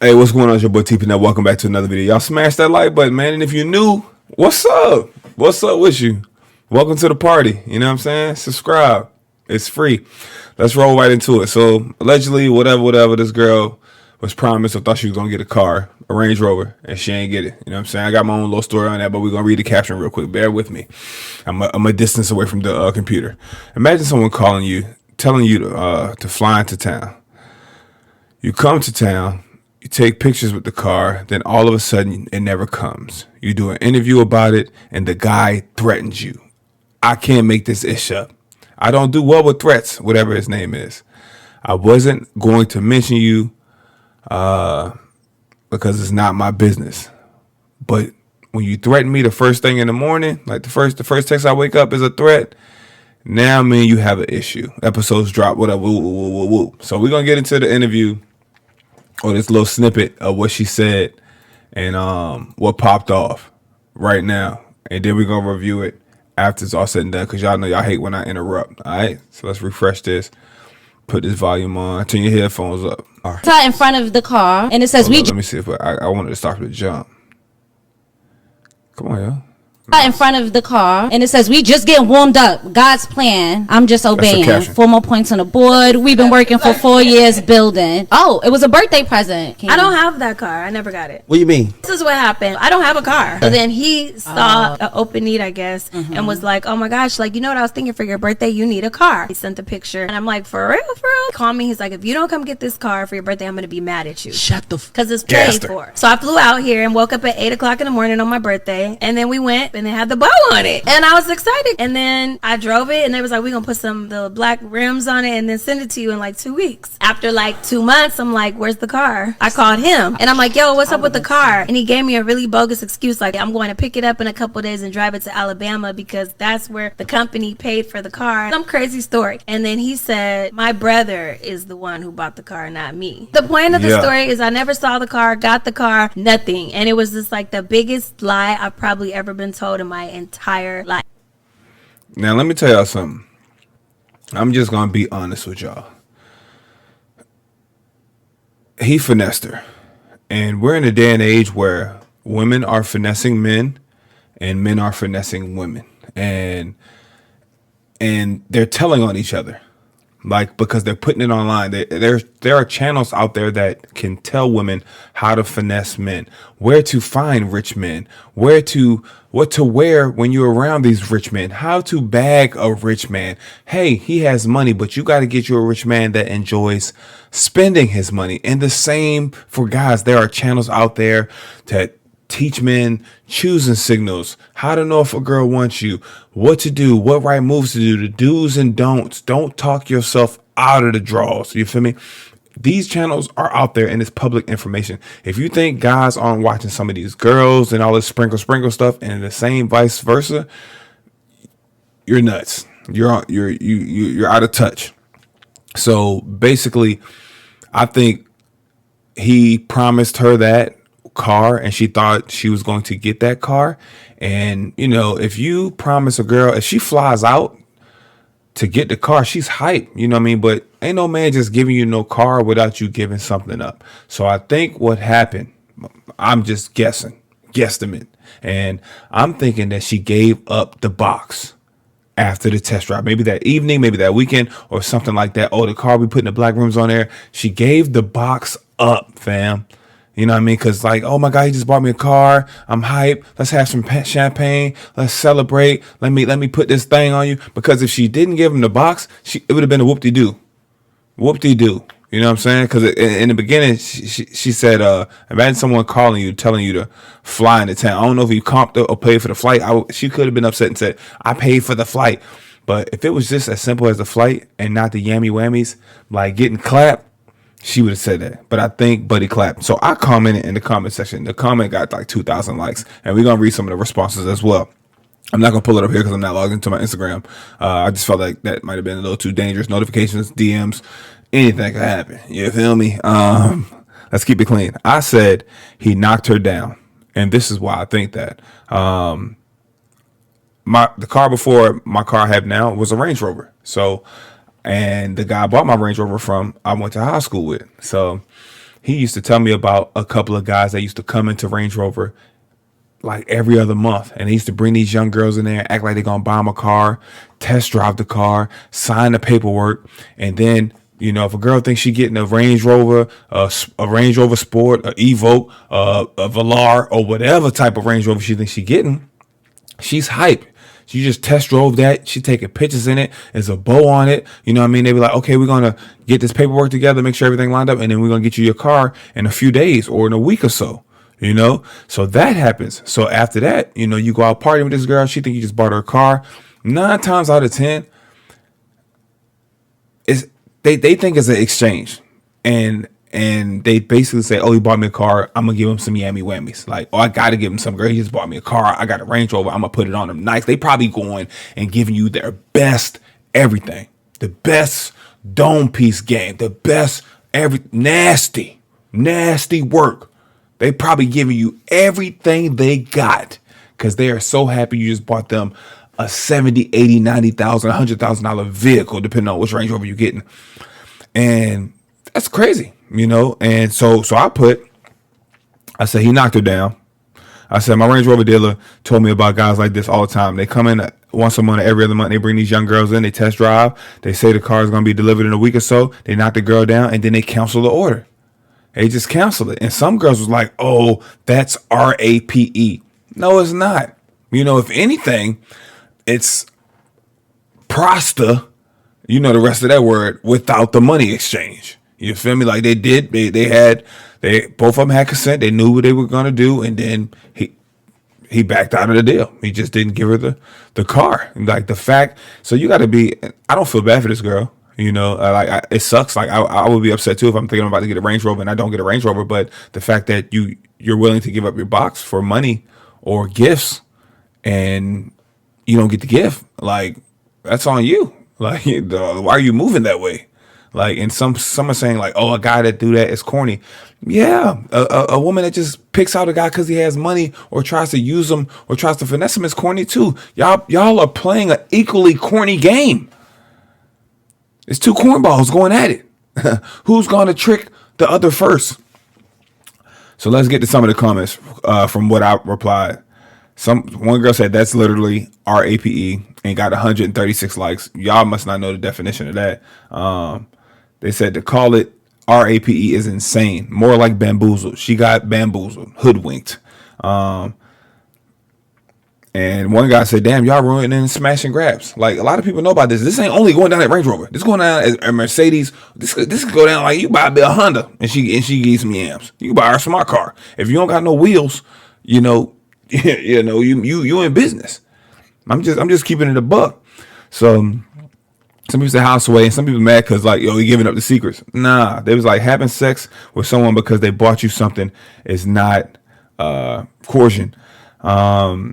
Hey, what's going on? It's your boy TpindellTV. Welcome back to another video. Y'all smash that like button, man. And if you're new, what's up? What's up with you? Welcome to the party. You know what I'm saying? Subscribe. It's free. Let's roll right into it. So, allegedly, whatever, this girl was promised or thought she was going to get a car, a Range Rover, and she ain't get it. You know what I'm saying? I got my own little story on that, but we're going to read the caption real quick. Bear with me. I'm a distance away from the computer. Imagine someone calling you, telling you to fly into town. You come to town. You take pictures with the car, then all of a sudden it never comes. You do an interview about it, and the guy threatens you. I can't make this ish up. I don't do well with threats, whatever his name is. I wasn't going to mention you because it's not my business. But when you threaten me the first thing in the morning, like the first text I wake up is a threat, now me and you have an issue. Episodes drop, whatever. Woo, woo, woo, woo. So we're going to get into the interview. Or this little snippet of what she said and what popped off right now. And then we're going to review it after it's all said and done, because y'all know y'all hate when I interrupt. All right, so let's refresh this. Put this volume on. Turn your headphones up. All right. In front of the car, and it says Let me see if I wanted to start with a jump. Come on, y'all. In front of the car, and it says we just getting warmed up. God's plan. I'm just obeying. 4 more points on the board. We've been working for 4 years building. Oh, it was a birthday present. I don't have that car. I never got it. What do you mean? This is what happened. I don't have a car. So then he saw an open need, I guess, and was like, oh my gosh, like, you know what I was thinking for your birthday? You need a car. He sent the picture, and I'm like, for real? Call me. He's like, if you don't come get this car for your birthday, I'm going to be mad at you. Shut the because it's paid for. So I flew out here and woke up at 8 o'clock in the morning on my birthday, and then we went and they had the bow on it, and I was excited. And then I drove it, and they was like, we're gonna put the black rims on it and then send it to you in like 2 weeks. After like 2 months, I'm like, where's the car? I called him and I'm like, yo, what's up with the car? And he gave me a really bogus excuse, like, I'm going to pick it up in a couple days and drive it to Alabama because that's where the company paid for the car. Some crazy story. And then he said, my brother is the one who bought the car, not me. The point of the story is I never saw the car, got the car, nothing. And it was just like the biggest lie I've probably ever been told in my entire life. Now, let me tell y'all something. I'm just going to be honest with y'all. He finessed her. And we're in a day and age where women are finessing men and men are finessing women. And they're telling on each other. Like, because they're putting it online. There are channels out there that can tell women how to finesse men, where to find rich men, what to wear when you're around these rich men, how to bag a rich man. Hey, he has money, but you got to get you a rich man that enjoys spending his money. And the same for guys. There are channels out there that teach men choosing signals, how to know if a girl wants you, what to do, what right moves to do, the do's and don'ts. Don't talk yourself out of the draws. You feel me? These channels are out there and it's public information. If you think guys aren't watching some of these girls and all this sprinkle stuff and the same vice versa, you're nuts. You're out of touch. So basically, I think he promised her that car and she thought she was going to get that car. And you know, if you promise a girl, if she flies out to get the car, she's hyped, you know what I mean? But ain't no man just giving you no car without you giving something up. So I think what happened, I'm just guesstimate, and I'm thinking that she gave up the box after the test drive, maybe that evening, maybe that weekend or something like that. Oh, the car, we putting the black rims on there. She gave the box up, fam. You know what I mean? Because like, oh my God, he just bought me a car. I'm hyped. Let's have some champagne. Let's celebrate. Let me put this thing on you. Because if she didn't give him the box, it would have been a whoop-de-doo. Whoop-de-doo. You know what I'm saying? Because in the beginning, she said, imagine someone calling you, telling you to fly into town. I don't know if you comped or paid for the flight. She could have been upset and said, I paid for the flight. But if it was just as simple as the flight and not the yammy whammies, like getting clapped, she would have said that. But I think Buddy clapped. So I commented in the comment section. The comment got like 2,000 likes. And we're going to read some of the responses as well. I'm not going to pull it up here because I'm not logged into my Instagram. I just felt like that might have been a little too dangerous. Notifications, DMs, anything could happen. You feel me? Let's keep it clean. I said he knocked her down. And this is why I think that. The car before my car I have now was a Range Rover. So, and the guy I bought my Range Rover from, I went to high school with. So he used to tell me about a couple of guys that used to come into Range Rover like every other month, and they used to bring these young girls in there, act like they're gonna buy them a car, test drive the car, sign the paperwork, and then, you know, if a girl thinks she getting a Range Rover, a Range Rover Sport, a Evoque, a Velar, or whatever type of Range Rover she thinks she getting, she's hyped. She just test drove that. She taking pictures in it. There's a bow on it. You know what I mean? They be like, okay, we're going to get this paperwork together, make sure everything lined up, and then we're going to get you your car in a few days or in a week or so. You know? So that happens. So after that, you know, you go out partying with this girl. She think you just bought her a car. 9 times out of 10, they think it's an exchange. And they basically say, oh, he bought me a car, I'm going to give him some yammy whammies. Like, oh, I got to give him some. Girl, he just bought me a car. I got a Range Rover. I'm going to put it on him nice. They probably going and giving you their best everything. The best dome piece game. The best nasty work. They probably giving you everything they got because they are so happy you just bought them a $70,000, $80,000, $90,000, $100,000 vehicle, depending on which Range Rover you're getting. And that's crazy, you know? And so I said, he knocked her down. I said, my Range Rover dealer told me about guys like this all the time. They come in once a month, every other month. They bring these young girls in. They test drive. They say the car is going to be delivered in a week or so. They knock the girl down, and then they cancel the order. They just cancel it. And some girls was like, oh, that's RAPE. No, it's not. You know, if anything, it's prosta, you know, the rest of that word, without the money exchange. You feel me? Like they both of them had consent. They knew what they were going to do. And then he backed out of the deal. He just didn't give her the car. Like the fact, so you got to be, I don't feel bad for this girl. You know, it sucks. Like I would be upset too if I'm thinking I'm about to get a Range Rover and I don't get a Range Rover. But the fact that you're willing to give up your box for money or gifts and you don't get the gift, like that's on you. Like, why are you moving that way? Like, and some are saying like, oh, a guy that do that is corny. Yeah, a woman that just picks out a guy because he has money or tries to use him or tries to finesse him is corny too. Y'all are playing an equally corny game. It's 2 cornballs going at it. Who's going to trick the other first? So let's get to some of the comments from what I replied. One girl said that's literally RAPE and got 136 likes. Y'all must not know the definition of that. They said to call it RAPE is insane. More like bamboozled. She got bamboozled, hoodwinked. And one guy said, damn, y'all ruining and smashing grabs. Like, a lot of people know about this. This ain't only going down at Range Rover. This going down at Mercedes. This could go down like you buy a Honda and she gives some yams. You buy her a smart car. If you don't got no wheels, you know, you in business. I'm just keeping it a buck. So some people say house away and some people mad because like, yo, he giving up the secrets. Nah, they was like having sex with someone because they bought you something is not coercion. I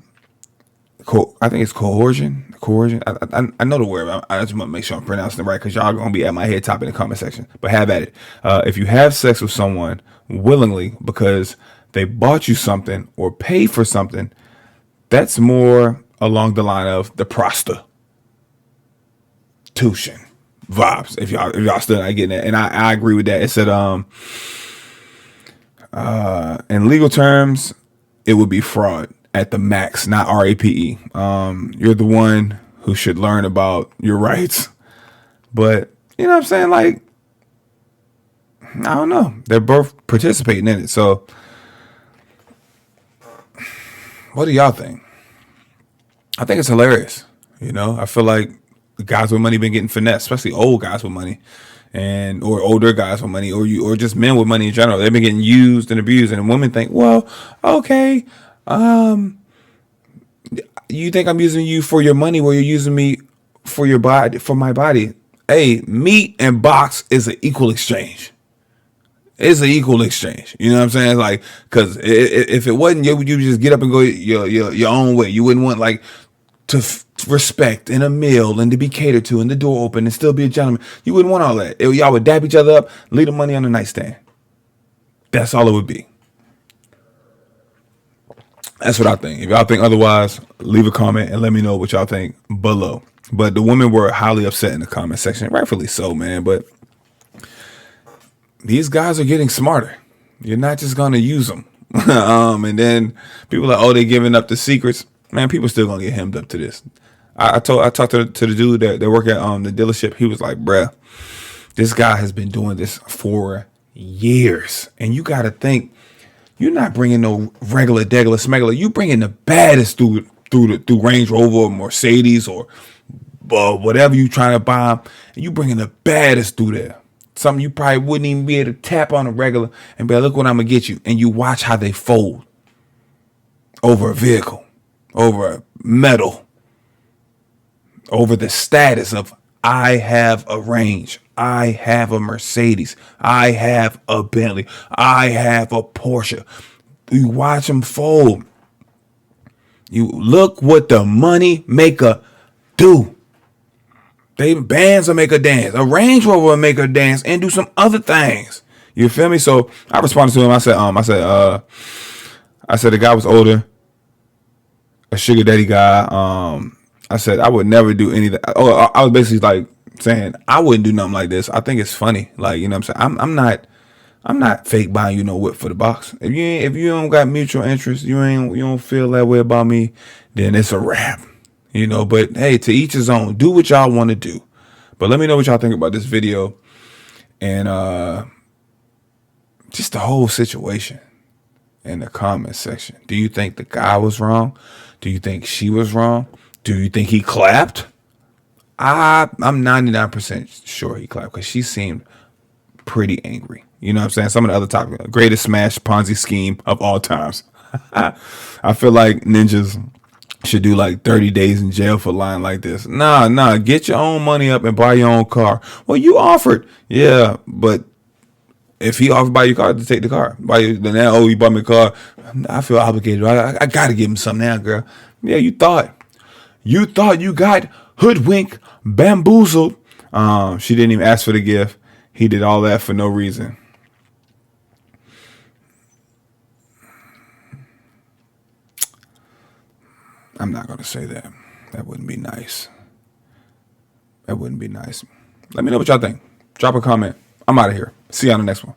think it's coercion. I know the word. I just want to make sure I'm pronouncing it right because y'all gonna be at my head top in the comment section. But have at it. If you have sex with someone willingly because they bought you something or paid for something, that's more along the line of the prostitution vibes. If y'all still not getting it, and I agree with that. It said in legal terms, it would be fraud at the max, not RAPE. You're the one who should learn about your rights. But you know what I'm saying? Like, I don't know. They're both participating in it. So what do y'all think? I think it's hilarious. You know, I feel like the guys with money been getting finessed, especially old guys with money or older guys with money or just men with money in general. They've been getting used and abused, and women think, well, okay, you think I'm using you for your money, well, you're using me for your body, for my body. Hey, meat and box is an equal exchange. It's an equal exchange. You know what I'm saying? Like, because if it wasn't, you would just get up and go your own way. You wouldn't want like to respect in a meal and to be catered to and the door open and still be a gentleman. You wouldn't want all that. Y'all would dap each other up, leave the money on the nightstand. That's all it would be. That's what I think. If y'all think otherwise, leave a comment and let me know what y'all think below. But the women were highly upset in the comment section, rightfully so, man. But these guys are getting smarter. You're not just gonna use them. And then people are like, oh, they giving up the secrets. Man, people still gonna get hemmed up to this. I talked to the dude that work at the dealership. He was like, bruh, this guy has been doing this for years, and you got to think, you're not bringing no regular degular smuggler. You bringing the baddest through Range Rover or Mercedes or whatever you trying to buy, and you bringing the baddest through there. Something you probably wouldn't even be able to tap on a regular and be like, look what I'm gonna get you, and you watch how they fold over a vehicle, over a metal, over the status of I have a Range, I have a Mercedes, I have a Bentley, I have a Porsche. You watch them fold. You look what the money maker do. They bands will make her dance. A Range Rover will make her dance and do some other things. You feel me? So I responded to him. I said the guy was older, a sugar daddy guy. I said I would never do anything. Oh, I was basically like saying I wouldn't do nothing like this. I think it's funny. Like, you know what I'm saying? I'm not fake buying you no whip for the box. If you don't got mutual interest, you don't feel that way about me, then it's a wrap. You know, but hey, to each his own. Do what y'all want to do. But let me know what y'all think about this video and just the whole situation in the comment section. Do you think the guy was wrong? Do you think she was wrong? Do you think he clapped? I'm 99% sure he clapped because she seemed pretty angry. You know what I'm saying? Some of the other topics. Greatest smash Ponzi scheme of all times. I feel like ninjas should do like 30 days in jail for lying like this. Nah. Get your own money up and buy your own car. Well, you offered. Yeah, but if he offered buy your car, to take the car. You bought me a car. I feel obligated. I got to give him something now, girl. Yeah, you thought you got hoodwinked, bamboozled. She didn't even ask for the gift. He did all that for no reason. I'm not going to say that. That wouldn't be nice. Let me know what y'all think. Drop a comment. I'm out of here. See you on the next one.